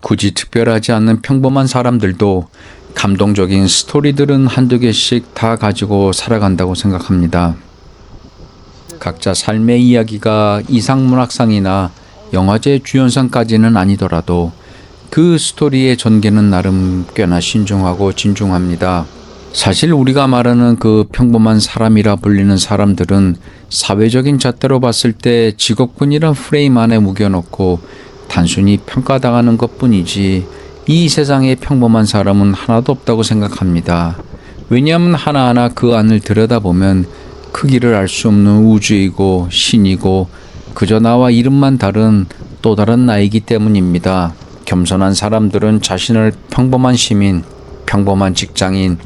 굳이 특별하지 않는 평범한 사람들도 감동적인 스토리들은 한두 개씩 다 가지고 살아간다고 생각합니다. 각자 삶의 이야기가 이상문학상이나 영화제 주연상까지는 아니더라도 그 스토리의 전개는 나름 꽤나 신중하고 진중합니다. 사실 우리가 말하는 그 평범한 사람이라 불리는 사람들은 사회적인 잣대로 봤을 때 직업군이란 프레임 안에 묵여놓고 단순히 평가당하는 것뿐이지 이 세상에 평범한 사람은 하나도 없다고 생각합니다. 왜냐하면 하나하나 그 안을 들여다보면 크기를 알 수 없는 우주이고 신이고 그저 나와 이름만 다른 또 다른 나이기 때문입니다. 겸손한 사람들은 자신을 평범한 시민, 평범한 직장인,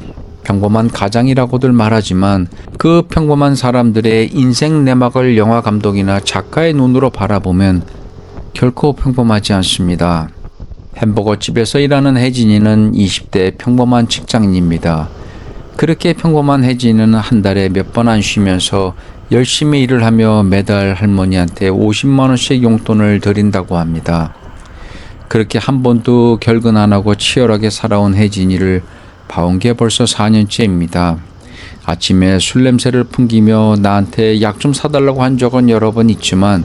평범한 가장이라고들 말하지만 그 평범한 사람들의 인생 내막을 영화 감독이나 작가의 눈으로 바라보면 결코 평범하지 않습니다. 햄버거 집에서 일하는 혜진이는 20대 평범한 직장인입니다. 그렇게 평범한 혜진이는 한 달에 몇 번 안 쉬면서 열심히 일을 하며 매달 할머니한테 50만 원씩 용돈을 드린다고 합니다. 그렇게 한 번도 결근 안 하고 치열하게 살아온 혜진이를 봐온 게 벌써 4년째입니다. 아침에 술 냄새를 풍기며 나한테 약 좀 사달라고 한 적은 여러 번 있지만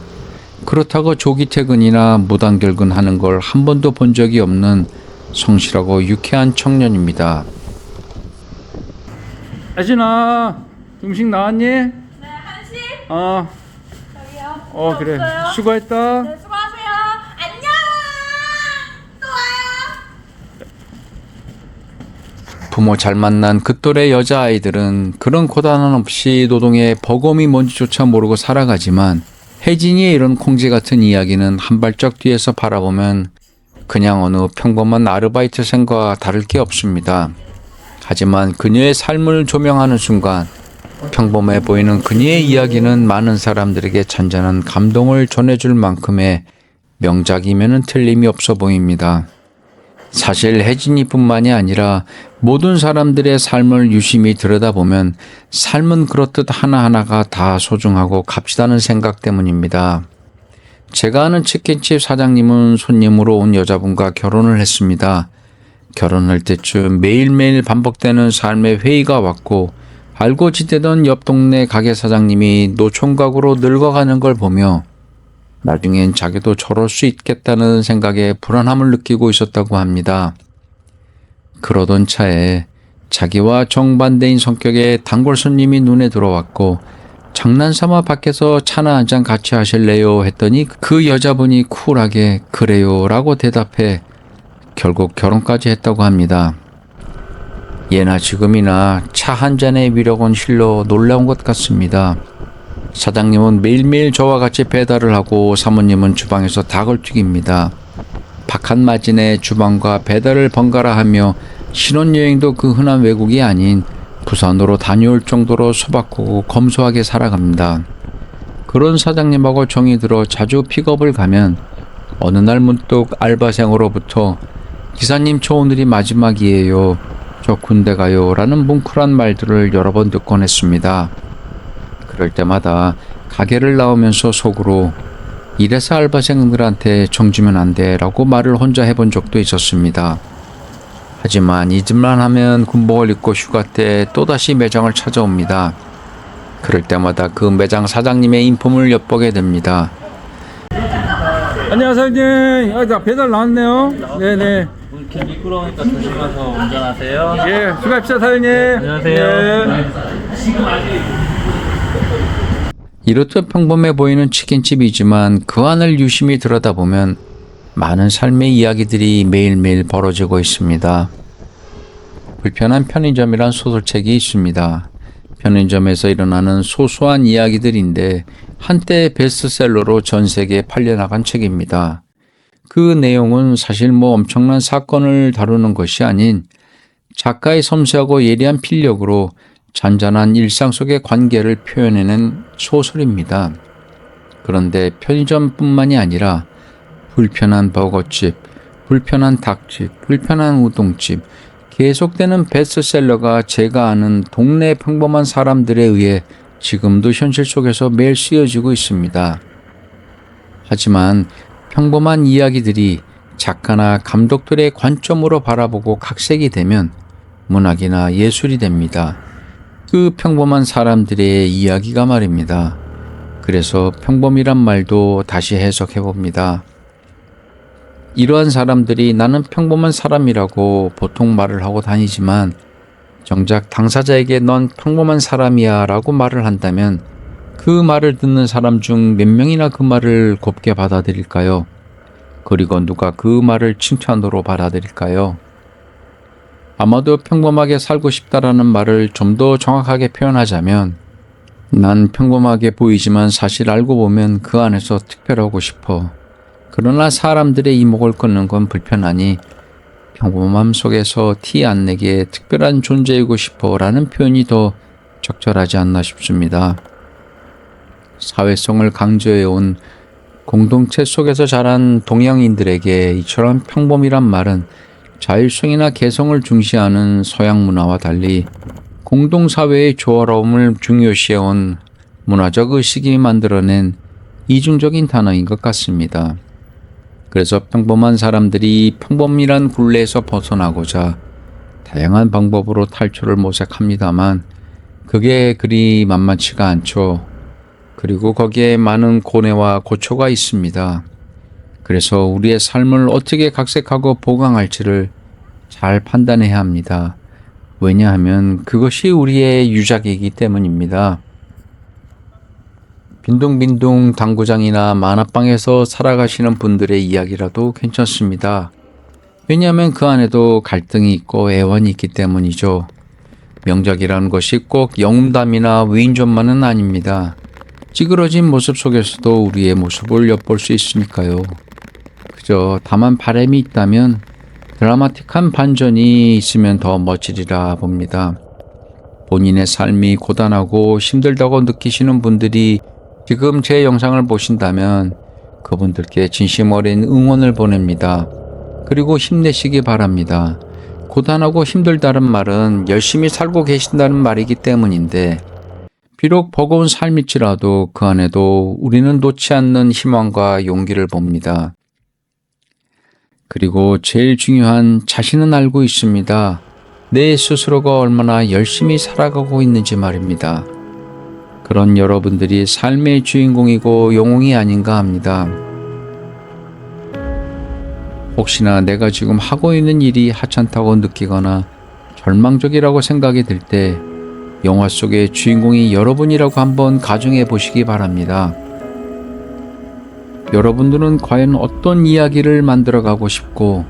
그렇다고 조기 퇴근이나 무단 결근하는 걸 한 번도 본 적이 없는 성실하고 유쾌한 청년입니다. 혜진아, 음식 나왔니? 네, 1시? 저기요. 그래. 없어요? 수고했다. 네, 수고하세요. 안녕! 또 와요. 부모 잘 만난 그 또래 여자아이들은 그런 고단함 없이 노동의 버거움이 뭔지조차 모르고 살아가지만 혜진이의 이런 콩쥐 같은 이야기는 한 발짝 뒤에서 바라보면 그냥 어느 평범한 아르바이트생과 다를 게 없습니다. 하지만 그녀의 삶을 조명하는 순간 평범해 보이는 그녀의 이야기는 많은 사람들에게 잔잔한 감동을 전해줄 만큼의 명작이면은 틀림이 없어 보입니다. 사실 혜진이뿐만이 아니라 모든 사람들의 삶을 유심히 들여다보면 삶은 그렇듯 하나하나가 다 소중하고 값지다는 생각 때문입니다. 제가 아는 치킨집 사장님은 손님으로 온 여자분과 결혼을 했습니다. 결혼할 때쯤 매일매일 반복되는 삶의 회의가 왔고 알고 지내던 옆 동네 가게 사장님이 노총각으로 늙어가는 걸 보며 나중엔 자기도 저럴 수 있겠다는 생각에 불안함을 느끼고 있었다고 합니다. 그러던 차에 자기와 정반대인 성격의 단골 손님이 눈에 들어왔고 장난삼아 밖에서 차나 한잔 같이 하실래요 했더니 그 여자분이 쿨하게 그래요 라고 대답해 결국 결혼까지 했다고 합니다. 예나 지금이나 차 한 잔의 위력은 실로 놀라운 것 같습니다. 사장님은 매일매일 저와 같이 배달을 하고 사모님은 주방에서 닭을 튀깁니다. 박한 마진에 주방과 배달을 번갈아 하며 신혼여행도 그 흔한 외국이 아닌 부산으로 다녀올 정도로 소박하고 검소하게 살아갑니다. 그런 사장님하고 정이 들어 자주 픽업을 가면 어느 날 문득 알바생으로부터 기사님 저 오늘이 마지막이에요. 저 군대 가요. 라는 뭉클한 말들을 여러 번 듣곤 했습니다. 그럴 때마다 가게를 나오면서 속으로 이래서 알바생들한테 정주면 안 돼 라고 말을 혼자 해본 적도 있었습니다. 하지만 잊을만 하면 군복을 입고 휴가 때 또다시 매장을 찾아옵니다. 그럴 때마다 그 매장 사장님의 인품을 엿보게 됩니다. 안녕하세요, 사장님. 나 배달 나왔네요. 네네. 이렇게 미끄러우니까 조심해서 운전하세요. 예, 수고합시다, 사장님. 안녕하세요. 예. 이렇듯 평범해 보이는 치킨집이지만 그 안을 유심히 들여다보면 많은 삶의 이야기들이 매일매일 벌어지고 있습니다. 불편한 편의점이란 소설책이 있습니다. 편의점에서 일어나는 소소한 이야기들인데 한때 베스트셀러로 전 세계에 팔려나간 책입니다. 그 내용은 사실 엄청난 사건을 다루는 것이 아닌 작가의 섬세하고 예리한 필력으로 잔잔한 일상 속의 관계를 표현해낸 소설입니다. 그런데 편의점뿐만이 아니라 불편한 버거집, 불편한 닭집, 불편한 우동집, 계속되는 베스트셀러가 제가 아는 동네 평범한 사람들에 의해 지금도 현실 속에서 매일 쓰여지고 있습니다. 하지만 평범한 이야기들이 작가나 감독들의 관점으로 바라보고 각색이 되면 문학이나 예술이 됩니다. 그 평범한 사람들의 이야기가 말입니다. 그래서 평범이란 말도 다시 해석해 봅니다. 이러한 사람들이 나는 평범한 사람이라고 보통 말을 하고 다니지만 정작 당사자에게 넌 평범한 사람이야 라고 말을 한다면 그 말을 듣는 사람 중 몇 명이나 그 말을 곱게 받아들일까요? 그리고 누가 그 말을 칭찬으로 받아들일까요? 아마도 평범하게 살고 싶다라는 말을 좀 더 정확하게 표현하자면 난 평범하게 보이지만 사실 알고 보면 그 안에서 특별하고 싶어. 그러나 사람들의 이목을 끄는 건 불편하니 평범함 속에서 티 안 내게 특별한 존재이고 싶어 라는 표현이 더 적절하지 않나 싶습니다. 사회성을 강조해온 공동체 속에서 자란 동양인들에게 이처럼 평범이란 말은 자율성이나 개성을 중시하는 서양 문화와 달리 공동사회의 조화로움을 중요시해온 문화적 의식이 만들어낸 이중적인 단어인 것 같습니다. 그래서 평범한 사람들이 평범이란 굴레에서 벗어나고자 다양한 방법으로 탈출을 모색합니다만 그게 그리 만만치가 않죠. 그리고 거기에 많은 고뇌와 고초가 있습니다. 그래서 우리의 삶을 어떻게 각색하고 보강할지를 잘 판단해야 합니다. 왜냐하면 그것이 우리의 유작이기 때문입니다. 빈둥빈둥 당구장이나 만화방에서 살아가시는 분들의 이야기라도 괜찮습니다. 왜냐하면 그 안에도 갈등이 있고 애환이 있기 때문이죠. 명작이라는 것이 꼭 영웅담이나 위인전만은 아닙니다. 찌그러진 모습 속에서도 우리의 모습을 엿볼 수 있으니까요. 그저 다만 바람이 있다면 드라마틱한 반전이 있으면 더 멋지리라 봅니다. 본인의 삶이 고단하고 힘들다고 느끼시는 분들이 지금 제 영상을 보신다면 그분들께 진심 어린 응원을 보냅니다. 그리고 힘내시기 바랍니다. 고단하고 힘들다는 말은 열심히 살고 계신다는 말이기 때문인데 비록 버거운 삶일지라도 그 안에도 우리는 놓지 않는 희망과 용기를 봅니다. 그리고 제일 중요한 자신은 알고 있습니다. 내 스스로가 얼마나 열심히 살아가고 있는지 말입니다. 그런 여러분들이 삶의 주인공이고 영웅이 아닌가 합니다. 혹시나 내가 지금 하고 있는 일이 하찮다고 느끼거나 절망적이라고 생각이 들 때 영화 속의 주인공이 여러분이라고 한번 가정해 보시기 바랍니다. 여러분들은 과연 어떤 이야기를 만들어가고 싶고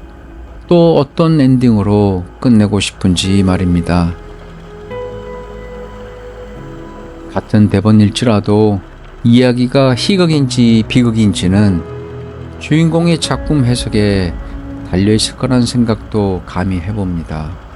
또 어떤 엔딩으로 끝내고 싶은지 말입니다. 같은 대본일지라도 이야기가 희극인지 비극인지는 주인공의 작품 해석에 달려있을 거란 생각도 감히 해봅니다.